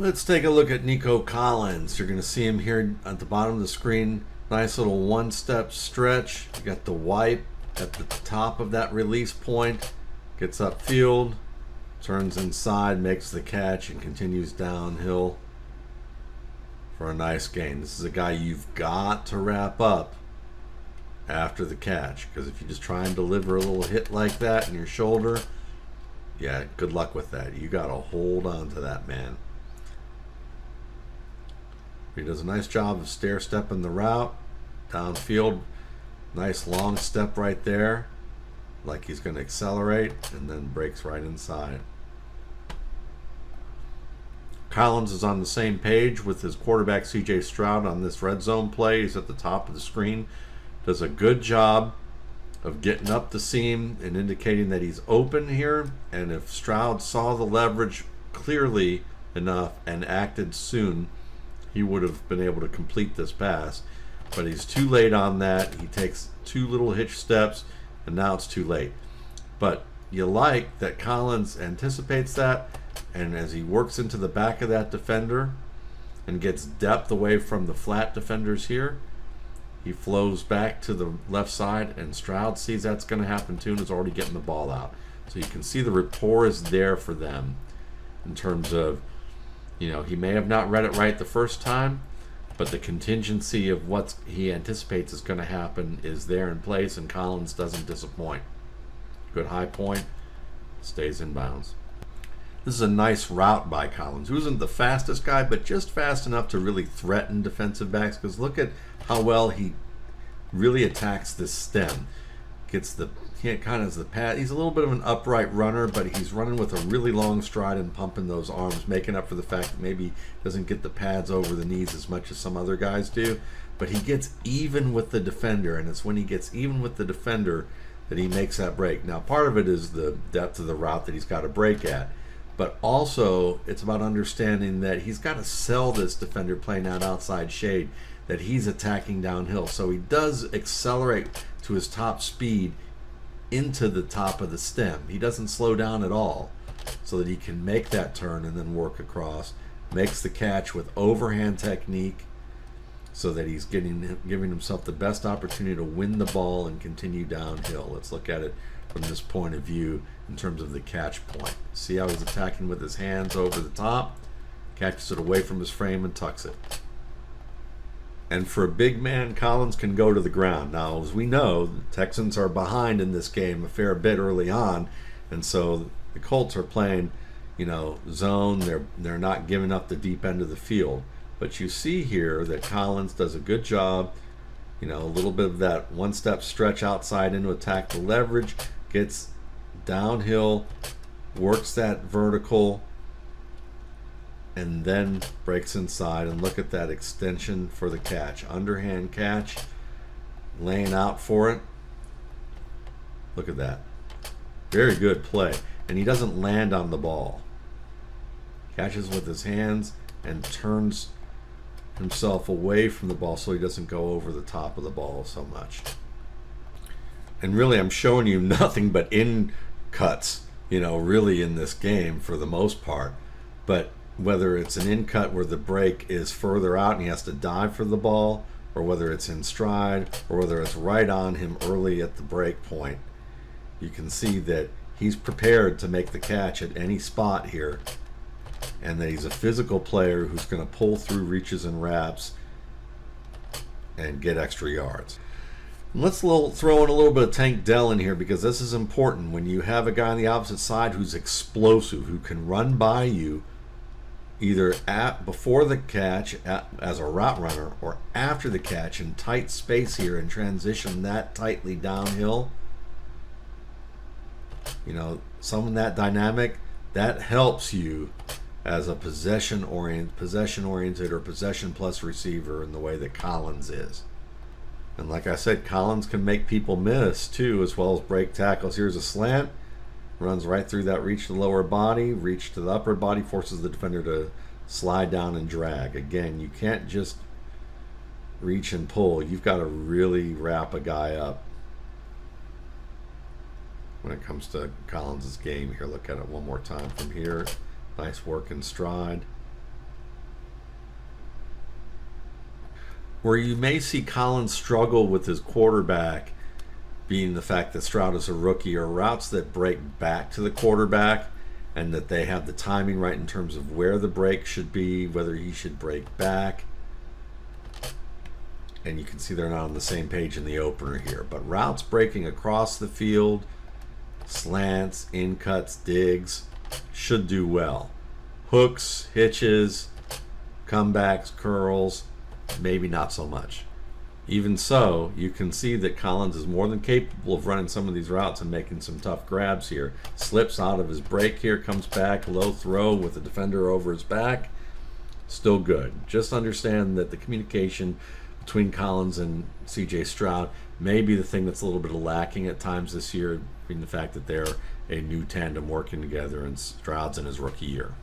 Let's take a look at Nico Collins. You're going to see him here at the bottom of the screen. Nice little one-step stretch. You got the wipe at the top of that release point. Gets upfield, turns inside, makes the catch, and continues downhill for a nice gain. This is a guy you've got to wrap up after the catch, because if you just try and deliver a little hit like that in your shoulder, yeah, good luck with that. You got to hold on to that, man. He does a nice job of stair-stepping the route downfield. Nice long step right there, like he's going to accelerate, and then breaks right inside. Collins is on the same page with his quarterback CJ Stroud on this red zone play. He's at the top of the screen. Does a good job of getting up the seam and indicating that he's open here. And if Stroud saw the leverage clearly enough and acted soon, he would have been able to complete this pass. But he's too late on that. He takes two little hitch steps, and now it's too late. But you like that Collins anticipates that, and as he works into the back of that defender and gets depth away from the flat defenders here, he flows back to the left side, and Stroud sees that's going to happen too and is already getting the ball out. So you can see the rapport is there for them in terms of, you know, he may have not read it right the first time, but the contingency of what he anticipates is going to happen is there in place, and Collins doesn't disappoint. Good high point, stays in bounds. This is a nice route by Collins, who isn't the fastest guy, but just fast enough to really threaten defensive backs, because look at how well he really attacks this stem. Gets the, he kind of has the pad. He's a little bit of an upright runner, but he's running with a really long stride and pumping those arms, making up for the fact that maybe he doesn't get the pads over the knees as much as some other guys do. But he gets even with the defender, and it's when he gets even with the defender that he makes that break. Now, part of it is the depth of the route that he's got to break at, but also it's about understanding that he's got to sell this defender playing out outside shade, that he's attacking downhill. So he does accelerate to his top speed into the top of the stem. He doesn't slow down at all so that he can make that turn and then work across. Makes the catch with overhand technique so that he's giving himself the best opportunity to win the ball and continue downhill. Let's look at it from this point of view in terms of the catch point. See how he's attacking with his hands over the top, catches it away from his frame and tucks it. And for a big man, Collins can go to the ground. Now, as we know, the Texans are behind in this game a fair bit early on, and so the Colts are playing, you know, zone. They're not giving up the deep end of the field. But you see here that Collins does a good job, you know, a little bit of that one-step stretch outside in to attack the leverage, gets downhill, works that vertical, and then breaks inside. And look at that extension for the catch. Underhand catch, laying out for it. Look at that. Very good play. And he doesn't land on the ball. Catches with his hands and turns himself away from the ball so he doesn't go over the top of the ball so much. And really, I'm showing you nothing but in cuts, you know, really in this game for the most part. But whether it's an in cut where the break is further out and he has to dive for the ball, or whether it's in stride, or whether it's right on him early at the break point, you can see that he's prepared to make the catch at any spot here, and that he's a physical player who's going to pull through reaches and wraps and get extra yards. Let's throw in a little bit of Tank Dell in here, because this is important. When you have a guy on the opposite side who's explosive, who can run by you either before the catch as a route runner, or after the catch in tight space here and transition that tightly downhill, you know, some of that dynamic, that helps you as a possession-oriented or possession plus receiver in the way that Collins is. And like I said, Collins can make people miss too, as well as break tackles. Here's a slant, runs right through that reach to the lower body, reach to the upper body, forces the defender to slide down and drag. Again, you can't just reach and pull. You've got to really wrap a guy up when it comes to Collins' game here. Look at it one more time from here. Nice work in stride. Where you may see Collins struggle with his quarterback being the fact that Stroud is a rookie, or routes that break back to the quarterback and that they have the timing right in terms of where the break should be, whether he should break back. And you can see they're not on the same page in the opener here. But routes breaking across the field, slants, in cuts, digs, should do well. Hooks, hitches, comebacks, curls, maybe not so much. Even so, you can see that Collins is more than capable of running some of these routes and making some tough grabs here. Slips out of his break here, comes back, low throw with the defender over his back. Still good. Just understand that the communication between Collins and CJ Stroud may be the thing that's a little bit lacking at times this year, being the fact that they're a new tandem working together and Stroud's in his rookie year.